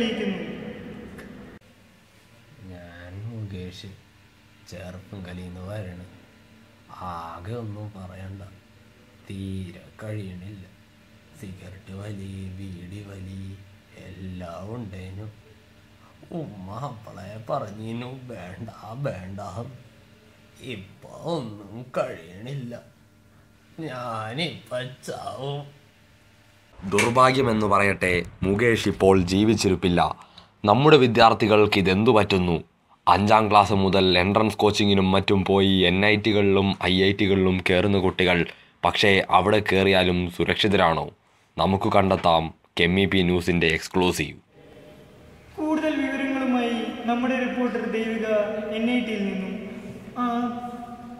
ആഗ്രഹിക്കുന്നു. ഞാൻ മുകേഷ് ചെറുപ്പം കലിന്ന് വരണ. ആകെ ഒന്നും പറയണ്ട, തീരെ കഴിയണില്ല. സിഗരറ്റ് വലി, ബീഡി വലി എല്ലാം ഉണ്ടേനു. ഉമ്മ അപ്പളെ പറഞ്ഞിനു വേണ്ട വേണ്ട. ഇപ്പൊ ഒന്നും കഴിയണില്ല, ഞാനിപ്പ ചാവും. ദുർഭാഗ്യമെന്ന് പറയട്ടെ, മുകേഷ് ഇപ്പോൾ ജീവിച്ചിരിപ്പില്ല. നമ്മുടെ വിദ്യാർത്ഥികൾക്ക് ഇതെന്തു പറ്റുന്നു? 5ാം ക്ലാസ് മുതൽ എൻട്രൻസ് കോച്ചിങ്ങിനും മറ്റും പോയി NITകളിലും IITകളിലും കയറുന്ന കുട്ടികൾ. പക്ഷേ അവിടെ കയറിയാലും സുരക്ഷിതരാണോ? നമുക്ക് കണ്ടെത്താം KEMP ന്യൂസിൻ്റെ എക്സ്ക്ലൂസീവ്. കൂടുതൽ വിവരങ്ങളുമായി നമ്മുടെ റിപ്പോർട്ടർ ദേവിക NITയിൽ നിന്നും.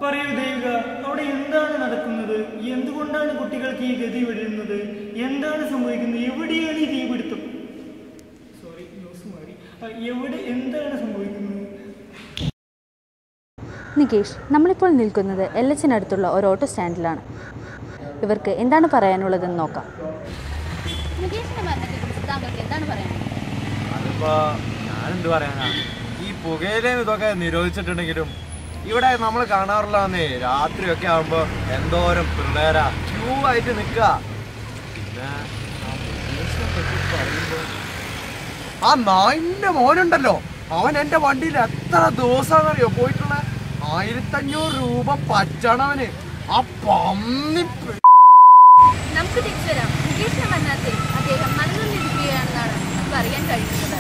പറയൂ ദേവിക, അവിടെ എന്താണ് നടക്കുന്നത്? എന്തുകൊണ്ടാണ് കുട്ടികൾക്ക് ഈ ഗതി വരുന്നത്? എന്താണ് സംഭവിക്കുന്നത്? എവിടെയാണ് ഈ തീപിടുത്തം? എന്താണ് സംഭവിക്കുന്നത്? നികേഷ്, നമ്മളിപ്പോൾ നിൽക്കുന്നത് LHനടുത്തുള്ള ഒരു ഓട്ടോ സ്റ്റാൻഡിലാണ്. ഇവർക്ക് എന്താണ് പറയാനുള്ളതെന്ന് നോക്കാം. അതിപ്പോ ഞാനെന്ത് പറയാനാ, ഈ പുകയിലും ഇതൊക്കെ നിരോധിച്ചിട്ടുണ്ടെങ്കിലും ഇവിടെ നമ്മൾ കാണാറുള്ളതേ രാത്രിയൊക്കെ ആകുമ്പോ എന്തോരം പിള്ളേരാ ക്യൂ ആയിട്ട് നിൽക്കുക. പിന്നെ ആ നായിന്റെ മോനുണ്ടല്ലോ, അവൻ എന്റെ വണ്ടിയിൽ എത്ര ദിവസമാണെന്നറിയോ പോയിട്ടുള്ള 1500 രൂപ പച്ചണവന്. ആ പന്നി നമുക്ക് തിരിച്ചു വരാം. മുകേഷിന്റെ മരണത്തിൽ അദ്ദേഹം മനസ്സിലിരിക്കുകയാണെന്നാണ് നമുക്ക് അറിയാൻ കഴിയുന്നത്.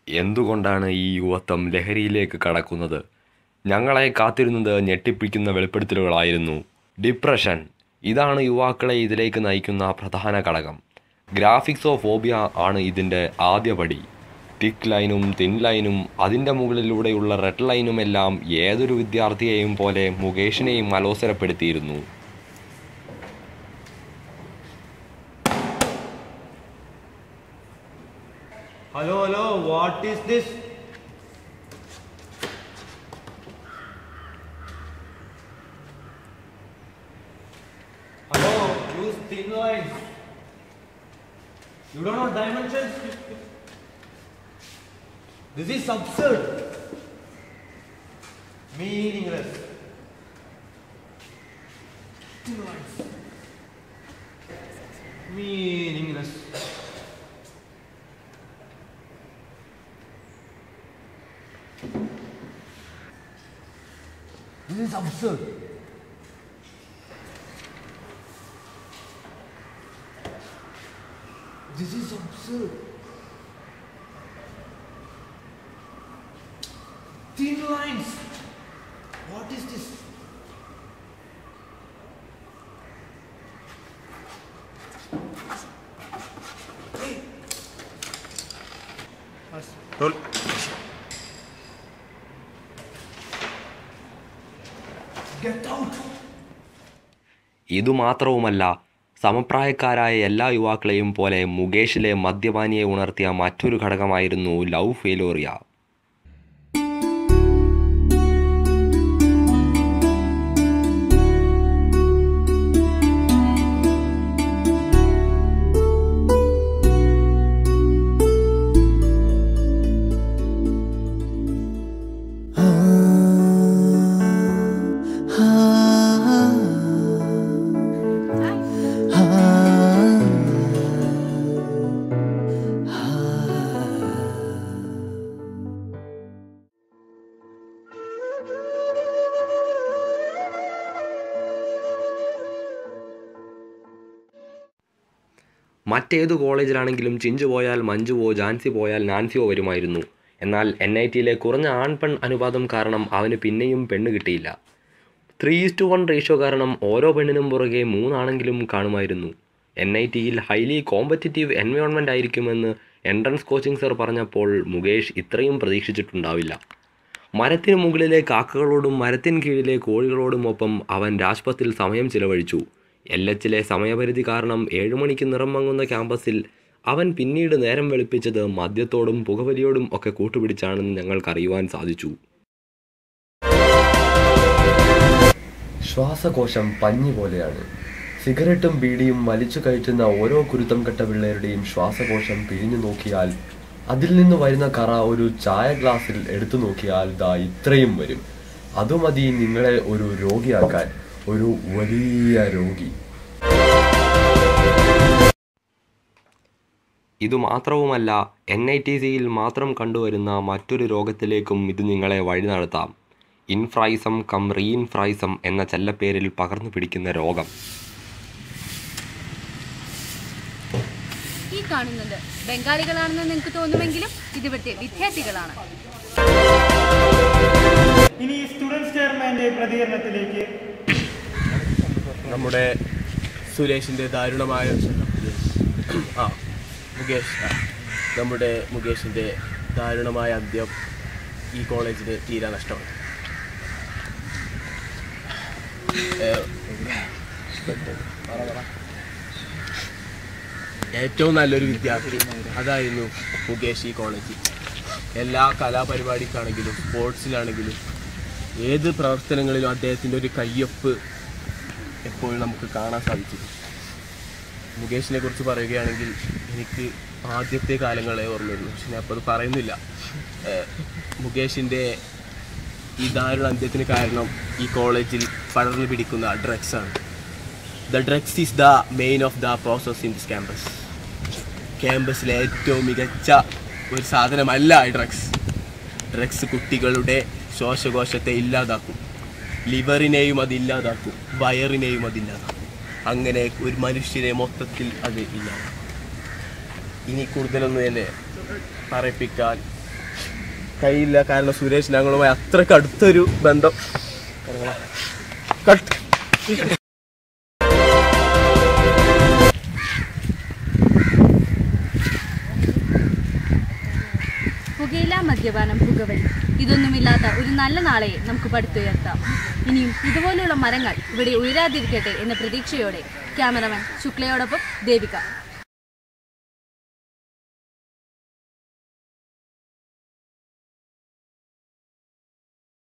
എന്തുകൊണ്ടാണ് ഈ യുവത്വം ലഹരിയിലേക്ക് കടക്കുന്നത്? ഞങ്ങളെ കാത്തിരുന്നത് ഞെട്ടിപ്പിക്കുന്ന വെളിപ്പെടുത്തലുകളായിരുന്നു. ഡിപ്രഷൻ, ഇതാണ് യുവാക്കളെ ഇതിലേക്ക് നയിക്കുന്ന പ്രധാന ഘടകം. ഗ്രാഫിക്സോഫോബിയ ആണ് ഇതിൻ്റെ ആദ്യപടി. തിക്ക് ലൈനും തിൻ ലൈനും അതിൻ്റെ മുകളിലൂടെയുള്ള റെഡ് ലൈനുമെല്ലാം ഏതൊരു വിദ്യാർത്ഥിയെയും പോലെ മുകേഷിനെയും അലോസരപ്പെടുത്തിയിരുന്നു. Hello, what is this? Hello, use thin lines. You don't know dimensions? This is absurd. Meaningless. Thin lines. Meaningless. This is absurd. This is absurd. Thin lines. What is this? Hey. Roll. Get out. ഇതുമാത്രവുമല്ല, സമപ്രായക്കാരായ എല്ലാ യുവാക്കളെയും പോലെ മുകേഷിലെ മദ്യപാനിയെ ഉണർത്തിയ മറ്റൊരു ഘടകമായിരുന്നു love ഫെയിലോറിയ. മറ്റേതു കോളേജിലാണെങ്കിലും ചിഞ്ചു പോയാൽ മഞ്ജുവോ, ജാൻസി പോയാൽ നാൻസിയോ വരുമായിരുന്നു. എന്നാൽ NITയിലെ കുറഞ്ഞ ആൺപെൺ അനുപാതം കാരണം അവന് പിന്നെയും പെണ്ണ് കിട്ടിയില്ല. 3:1 റേഷ്യോ കാരണം ഓരോ പെണ്ണിനും പുറകെ 3 ആണെങ്കിലും കാണുമായിരുന്നു. NITയിൽ ഹൈലി കോമ്പറ്റിറ്റീവ് എൻവയോൺമെൻ്റ് ആയിരിക്കുമെന്ന് എൻട്രൻസ് കോച്ചിങ് സർ പറഞ്ഞപ്പോൾ മുകേഷ് ഇത്രയും പ്രതീക്ഷിച്ചിട്ടുണ്ടാവില്ല. മരത്തിന് മുകളിലെ കാക്കകളോടും മരത്തിന് കീഴിലെ കോഴികളോടുമൊപ്പം അവൻ രാജ്പഥിൽ സമയം ചിലവഴിച്ചു. LHലെ സമയപരിധി കാരണം 7 മണിക്ക് നിറം മങ്ങുന്ന ക്യാമ്പസിൽ അവൻ പിന്നീട് നേരം വെളുപ്പിച്ചത് മദ്യത്തോടും പുകവലിയോടും ഒക്കെ കൂട്ടുപിടിച്ചാണെന്ന് ഞങ്ങൾക്കറിയുവാൻ സാധിച്ചു. ശ്വാസകോശം പഞ്ഞി പോലെയാണ്. സിഗരറ്റും ബീഡിയും വലിച്ചു കയറ്റുന്ന ഓരോ കുരുത്തം കെട്ട പിള്ളേരുടെയും ശ്വാസകോശം പിഴിഞ്ഞു നോക്കിയാൽ അതിൽ നിന്ന് വരുന്ന കറ ഒരു ചായ ഗ്ലാസ്സിൽ എടുത്തു നോക്കിയാൽ ദാ ഇത്രയും വരും. അതുമതി നിങ്ങളെ ഒരു രോഗിയാക്കാൻ, ഒരു വലിയ രോഗി. ഇതുമാത്രവുമല്ല, NITCയിൽ മാത്രം കണ്ടുവരുന്ന മറ്റൊരു രോഗത്തിലേക്കും ഇത് നിങ്ങളെ വഴി നടത്താം. ഇൻഫ്രൈസം കം റീഇൻഫ്രൈസം എന്ന ചെല്ലപ്പേരിൽ പകർന്നു പിടിക്കുന്ന രോഗം. ഈ കാണുന്നത് ബംഗാളികളാണെന്ന് നിങ്ങൾക്ക് തോന്നുമെങ്കിലും ഇതിവിടുത്തെ വിദ്യാർത്ഥികളാണ്. ഇനി സ്റ്റുഡൻസ് ചെയർമാന്റെ പ്രതികരണത്തിലേക്ക്. നമ്മുടെ സുരേഷിൻ്റെ ദാരുണമായ നമ്മുടെ മുകേഷിൻ്റെ ദാരുണമായ അന്ത്യം ഈ കോളേജിന് തീരാ നഷ്ടമാണ്. ഏറ്റവും നല്ലൊരു വിദ്യാർത്ഥി അതായിരുന്നു മുകേഷ് ഈ കോളേജിൽ. എല്ലാ കലാപരിപാടിക്കാണെങ്കിലും സ്പോർട്സിലാണെങ്കിലും ഏത് പ്രവർത്തനങ്ങളിലും അദ്ദേഹത്തിൻ്റെ ഒരു കയ്യൊപ്പ് എപ്പോഴും നമുക്ക് കാണാൻ സാധിച്ചു. മുകേഷിനെ കുറിച്ച് പറയുകയാണെങ്കിൽ എനിക്ക് ആദ്യത്തെ കാലങ്ങളെ ഓർമ്മയുള്ളൂ, പക്ഷെ ഞാൻ അപ്പോൾ അത് പറയുന്നില്ല. മുകേഷിൻ്റെ ഈ ദാരുണ അന്ത്യത്തിന് കാരണം ഈ കോളേജിൽ പടർന്നു പിടിക്കുന്ന ഡ്രഗ്സാണ്. The drugs is the main of the process in this campus. ക്യാമ്പസിലെ ഏറ്റവും മികച്ച ഒരു സാധനമല്ല ഈ ഡ്രഗ്സ് കുട്ടികളുടെ ശ്വാസകോശത്തെ ഇല്ലാതാക്കും, ലിവറിനെയും അത് ഇല്ലാതാക്കും, വയറിനെയും അതില്ലാതാക്കും. അങ്ങനെ ഒരു മനുഷ്യനെ മൊത്തത്തിൽ അത് ഇല്ലാതാക്കും. ഇനി കൂടുതലൊന്നും എന്നെ പറയിപ്പിക്കാൻ കഴിയില്ല, കാരണം സുരേഷ് ഞങ്ങളുമായി അത്രയ്ക്ക് അടുത്തൊരു ബന്ധം. പുകയില, മദ്യപാനം, പുകവലി ഇതൊന്നുമില്ലാത്ത ഒരു നല്ല നാളെ നമുക്ക് പടുത്തുയർത്താം. ഇനിയും ഇതുപോലെയുള്ള മരങ്ങൾ ഇവിടെ ഉയരാതിരിക്കട്ടെ എന്ന പ്രതീക്ഷയോടെ ക്യാമറമാൻ ശുക്ലയോടൊപ്പം ദേവിക.